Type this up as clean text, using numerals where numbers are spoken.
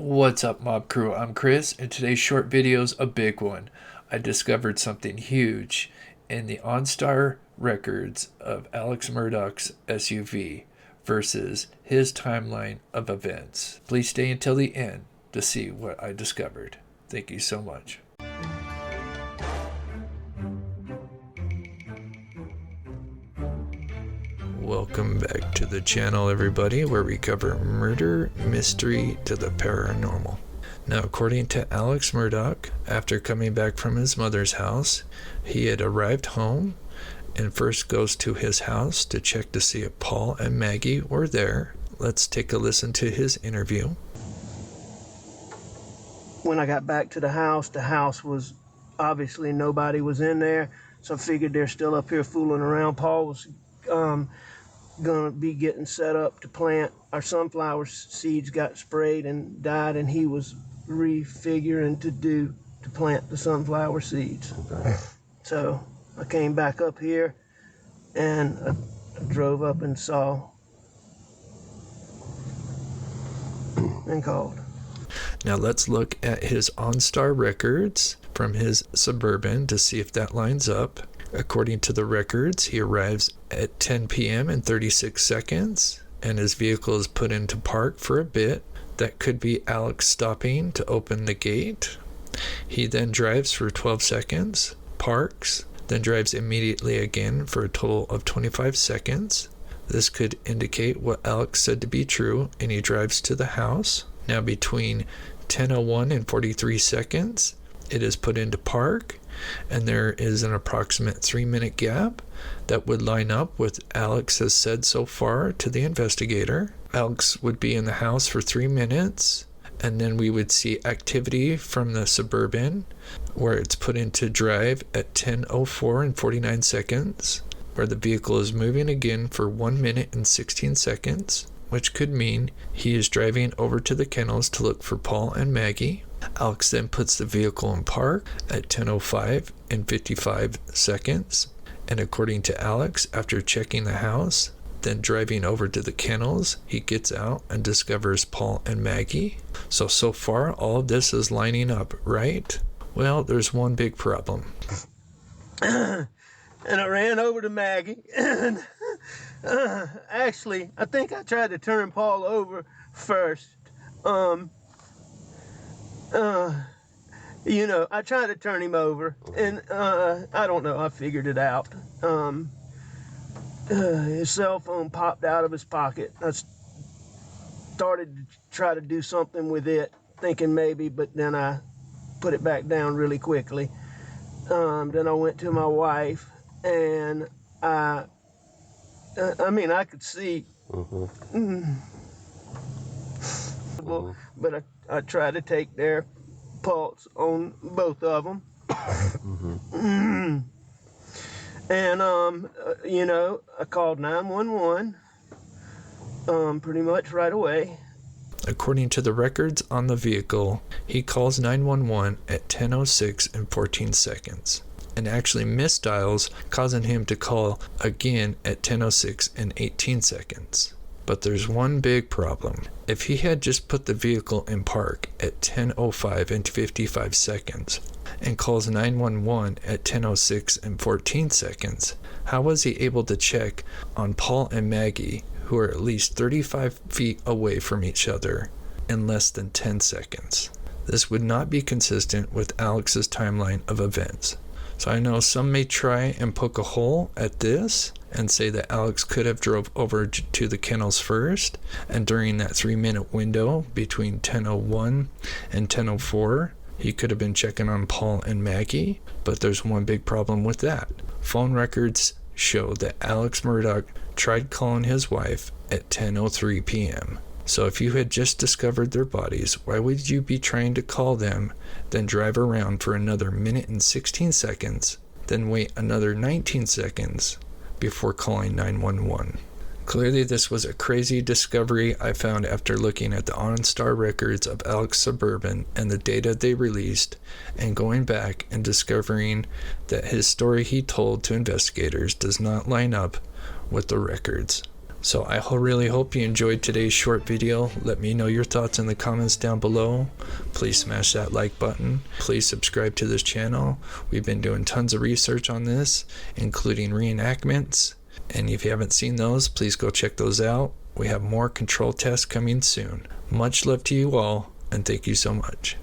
What's up, Mob Crew? I'm Chris, and today's short video's a big one. I discovered something huge in the OnStar records of Alex Murdaugh's SUV versus his timeline of events. Please stay until the end to see what I discovered. Thank you so much. Welcome back to the channel, everybody, where we cover murder, mystery to the paranormal. Now, according to Alex Murdaugh, after coming back from his mother's house, he had arrived home and first goes to his house to check to see if Paul and Maggie were there. Let's take a listen to his interview. When I got back to the house was obviously nobody was in there, so I figured they're still up here fooling around. Paul was gonna be getting set up to plant. Our sunflower seeds got sprayed and died, and he was refiguring to plant the sunflower seeds. Okay. So I came back up here and I drove up and saw and called. Now let's look at his OnStar records from his Suburban to see if that lines up. According to the records, he arrives at 10 p.m. in 36 seconds, and his vehicle is put into park for a bit. That could be Alex stopping to open the gate. He then drives for 12 seconds, parks, then drives immediately again for a total of 25 seconds. This could indicate what Alex said to be true, and he drives to the house. Now between 10:01 and 43 seconds, it is put into park, and there is an approximate 3-minute gap that would line up with Alex has said so far to the investigator. Alex would be in the house for 3 minutes, and then we would see activity from the Suburban where it's put into drive at 10:04 and 49 seconds, where the vehicle is moving again for 1 minute and 16 seconds, which could mean he is driving over to the kennels to look for Paul and Maggie. Alex then puts the vehicle in park at 10:05 and 55 seconds. And according to Alex, after checking the house, then driving over to the kennels, he gets out and discovers Paul and Maggie. So far, all of this is lining up, right? Well, there's one big problem. And I ran over to Maggie, and actually, I think I tried to turn Paul over first. I tried to turn him over, and I don't know, I figured it out. His cell phone popped out of his pocket. I started to try to do something with it, thinking maybe, but then I put it back down really quickly. Then I went to my wife, and I could see, but I tried to take their pulse on both of them. And, I called 911 pretty much right away. According to the records on the vehicle, he calls 911 at 10:06 and 14 seconds, and actually misdials, causing him to call again at 10:06 and 18 seconds. But there's one big problem. If he had just put the vehicle in park at 10:05 and 55 seconds and calls 911 at 10:06 and 14 seconds, how was he able to check on Paul and Maggie, who are at least 35 feet away from each other, in less than 10 seconds? This would not be consistent with Alex's timeline of events. So I know some may try and poke a hole at this and say that Alex could have drove over to the kennels first, and during that 3-minute window between 10:01 and 10:04, he could have been checking on Paul and Maggie. But there's one big problem with that. Phone records show that Alex Murdaugh tried calling his wife at 10:03 p.m. So if you had just discovered their bodies, why would you be trying to call them, then drive around for another minute and 16 seconds, then wait another 19 seconds before calling 911? Clearly, this was a crazy discovery I found after looking at the OnStar records of Alex Suburban and the data they released, and going back and discovering that his story he told to investigators does not line up with the records. So I really hope you enjoyed today's short video. Let me know your thoughts in the comments down below. Please smash that like button. Please subscribe to this channel. We've been doing tons of research on this, including reenactments. And if you haven't seen those, please go check those out. We have more control tests coming soon. Much love to you all, and thank you so much.